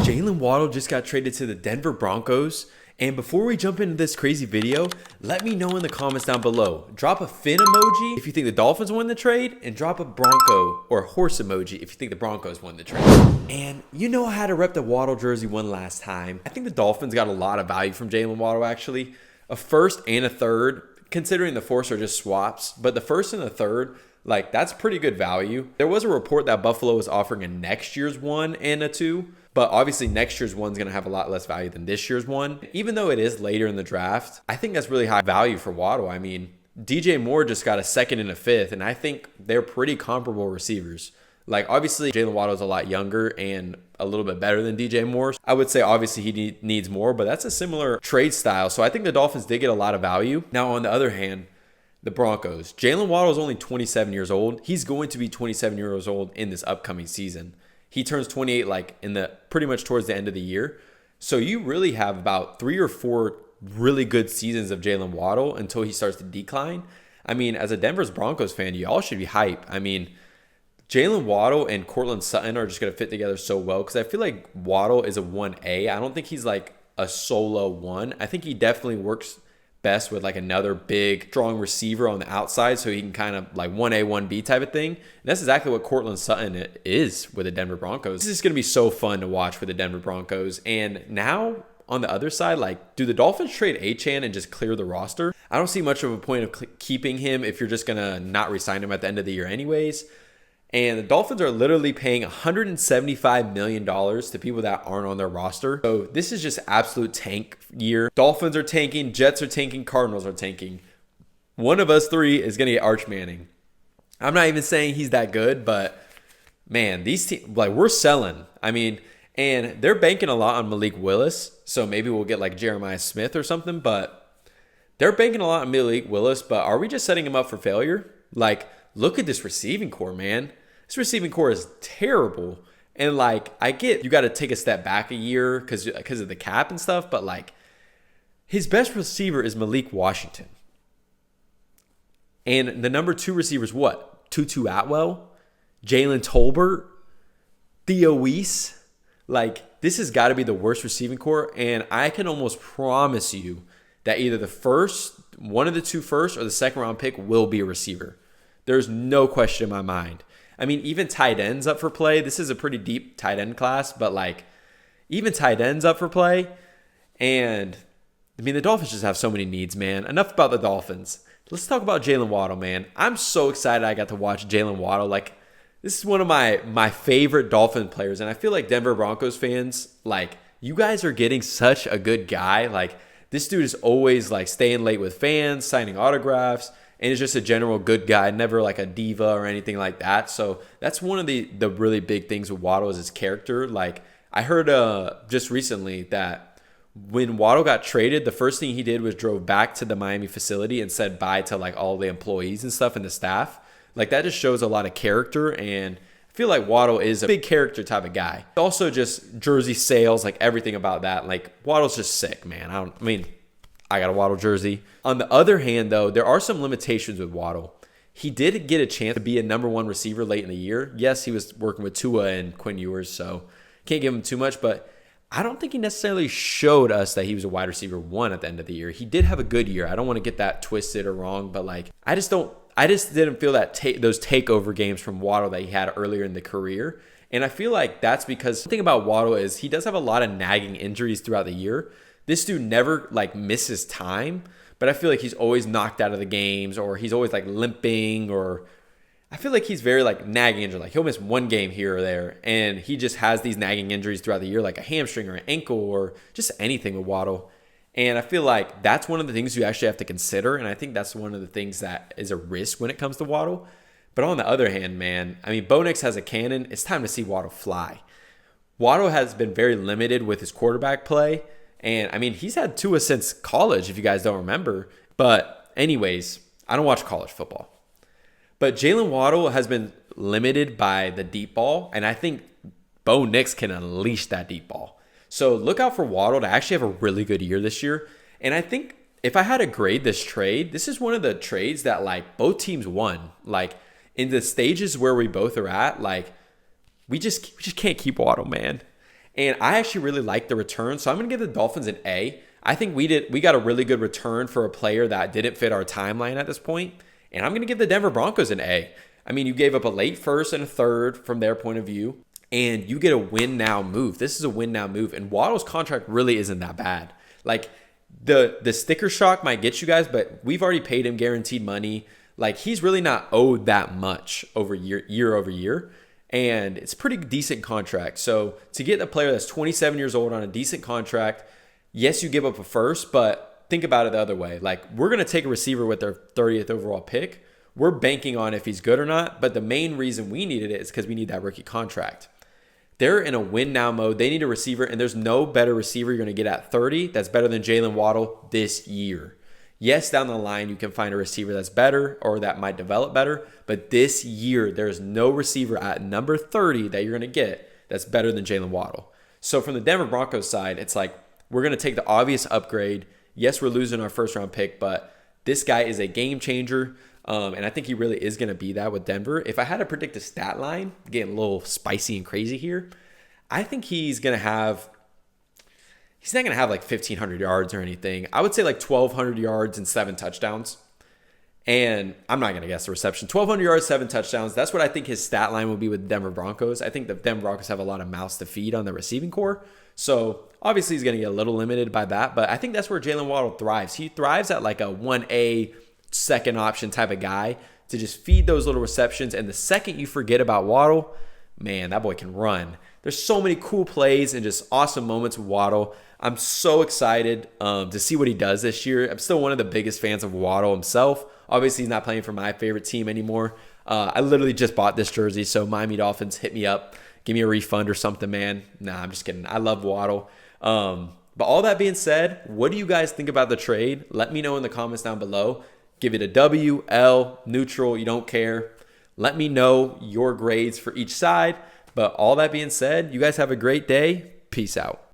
Jaylen Waddle just got traded to the Denver Broncos. And before we jump into this crazy video, let me know in the comments down below. Drop a fin emoji if you think the Dolphins won the trade, and drop a Bronco or a horse emoji if you think the Broncos won the trade. And you know I had to rep the Waddle jersey one last time. I think the Dolphins got a lot of value from Jaylen Waddle actually. A first and a third, considering the fourth are just swaps, but the first and the third, like that's pretty good value. There was a report that Buffalo was offering a next year's one and a two, but obviously next year's one's going to have a lot less value than this year's one. Even though it is later in the draft, I think that's really high value for Waddle. I mean, DJ Moore just got a second and a fifth, and I think they're pretty comparable receivers. Like obviously Jaylen Waddle is a lot younger and a little bit better than DJ Moore. I would say obviously he needs more, but that's a similar trade style. So I think the Dolphins did get a lot of value. Now on the other hand, the Broncos. Jaylen Waddle is only 27 years old. He's going to be 27 years old in this upcoming season. He turns 28 like in the pretty much towards the end of the year. So you really have about 3 or 4 really good seasons of Jaylen Waddle until he starts to decline. I mean, as a Denver Broncos fan, you all should be hype. I mean, Jaylen Waddle and Courtland Sutton are just going to fit together so well because I feel like Waddle is a 1A. I don't think he's like a solo one. I think he definitely works best with like another big, strong receiver on the outside so he can kind of like 1A, 1B type of thing. And that's exactly what Courtland Sutton is with the Denver Broncos. This is going to be so fun to watch for the Denver Broncos. And now on the other side, like, do the Dolphins trade Achane and just clear the roster? I don't see much of a point of keeping him if you're just going to not re-sign him at the end of the year anyways. And the Dolphins are literally paying $175 million to people that aren't on their roster. So this is just absolute tank year. Dolphins are tanking, Jets are tanking, Cardinals are tanking. One of us three is going to get Arch Manning. I'm not even saying he's that good, but man, these teams, like we're selling. I mean, and they're banking a lot on Malik Willis. So maybe we'll get like Jeremiah Smith or something, but they're banking a lot on Malik Willis. But are we just setting him up for failure? Like, look at this receiving core, man. This receiving core is terrible. And like, I get you got to take a step back a year because of the cap and stuff, but like his best receiver is Malik Washington. And the number 2 receiver is what? Tutu Atwell, Jalen Tolbert, Theo Weiss. Like, this has got to be the worst receiving core. And I can almost promise you that either one of the 2 first or the second round pick will be a receiver. There's no question in my mind. I mean, even tight ends up for play. This is a pretty deep tight end class, but like even tight ends up for play. And I mean, the Dolphins just have so many needs, man. Enough about the Dolphins. Let's talk about Jaylen Waddle, man. I'm so excited I got to watch Jaylen Waddle. Like, this is one of my favorite Dolphin players. And I feel like Denver Broncos fans, like, you guys are getting such a good guy. Like, this dude is always like staying late with fans, signing autographs. And is just a general good guy, never like a diva or anything like that. So that's one of the really big things with Waddle is his character. Like I heard just recently that when Waddle got traded, the first thing he did was drove back to the Miami facility and said bye to like all the employees and stuff and the staff. Like that just shows a lot of character, and I feel like Waddle is a big character type of guy. Also just jersey sales, like everything about that. Like Waddle's just sick, man. I got a Waddle jersey. On the other hand, though, there are some limitations with Waddle. He did get a chance to be a number 1 receiver late in the year. Yes, he was working with Tua and Quinn Ewers, so can't give him too much, but I don't think he necessarily showed us that he was a wide receiver 1 at the end of the year. He did have a good year. I don't want to get that twisted or wrong, but like I just didn't feel that those takeover games from Waddle that he had earlier in the career. And I feel like that's because the thing about Waddle is he does have a lot of nagging injuries throughout the year. This dude never like misses time, but I feel like he's always knocked out of the games, or he's always like limping, or I feel like he's very like nagging injured. Like he'll miss 1 game here or there, and he just has these nagging injuries throughout the year, like a hamstring or an ankle or just anything with Waddle. And I feel like that's one of the things you actually have to consider, and I think that's one of the things that is a risk when it comes to Waddle. But on the other hand, man, I mean, Bo Nix has a cannon. It's time to see Waddle fly. Waddle has been very limited with his quarterback play. And I mean, he's had Tua since college, if you guys don't remember. But anyways, I don't watch college football. But Jaylen Waddle has been limited by the deep ball. And I think Bo Nix can unleash that deep ball. So look out for Waddle to actually have a really good year this year. And I think if I had to grade this trade, this is one of the trades that like both teams won. Like in the stages where we both are at, like we just can't keep Waddle, man. And I actually really like the return. So I'm going to give the Dolphins an A. I think we got a really good return for a player that didn't fit our timeline at this point. And I'm going to give the Denver Broncos an A. I mean, you gave up a late first and a third from their point of view, and you get a win now move. This is a win now move. And Waddle's contract really isn't that bad. Like, the sticker shock might get you guys, but we've already paid him guaranteed money. Like, he's really not owed that much over year over year. And it's a pretty decent contract. So to get a player that's 27 years old on a decent contract, yes, you give up a first, but think about it the other way. Like, we're going to take a receiver with their 30th overall pick. We're banking on if he's good or not. But the main reason we needed it is because we need that rookie contract. They're in a win now mode. They need a receiver, and there's no better receiver you're going to get at 30 that's better than Jaylen Waddle this year. Yes, down the line, you can find a receiver that's better or that might develop better. But this year, there's no receiver at number 30 that you're going to get that's better than Jaylen Waddle. So from the Denver Broncos side, it's like we're going to take the obvious upgrade. Yes, we're losing our first-round pick, but this guy is a game changer. And I think he really is going to be that with Denver. If I had to predict a stat line, getting a little spicy and crazy here, I think he's not going to have like 1,500 yards or anything. I would say like 1,200 yards and 7 touchdowns. And I'm not going to guess the reception. 1,200 yards, 7 touchdowns. That's what I think his stat line will be with the Denver Broncos. I think the Denver Broncos have a lot of mouths to feed on the receiving core. So obviously he's going to get a little limited by that. But I think that's where Jaylen Waddle thrives. He thrives at like a 1A second option type of guy to just feed those little receptions. And the second you forget about Waddle, man, that boy can run. There's so many cool plays and just awesome moments with Waddle. I'm so excited to see what he does this year. I'm still one of the biggest fans of Waddle himself. Obviously, he's not playing for my favorite team anymore. I literally just bought this jersey, so Miami Dolphins, hit me up. Give me a refund or something, man. Nah, I'm just kidding. I love Waddle. But all that being said, what do you guys think about the trade? Let me know in the comments down below. Give it a W, L, neutral, you don't care. Let me know your grades for each side. But all that being said, you guys have a great day. Peace out.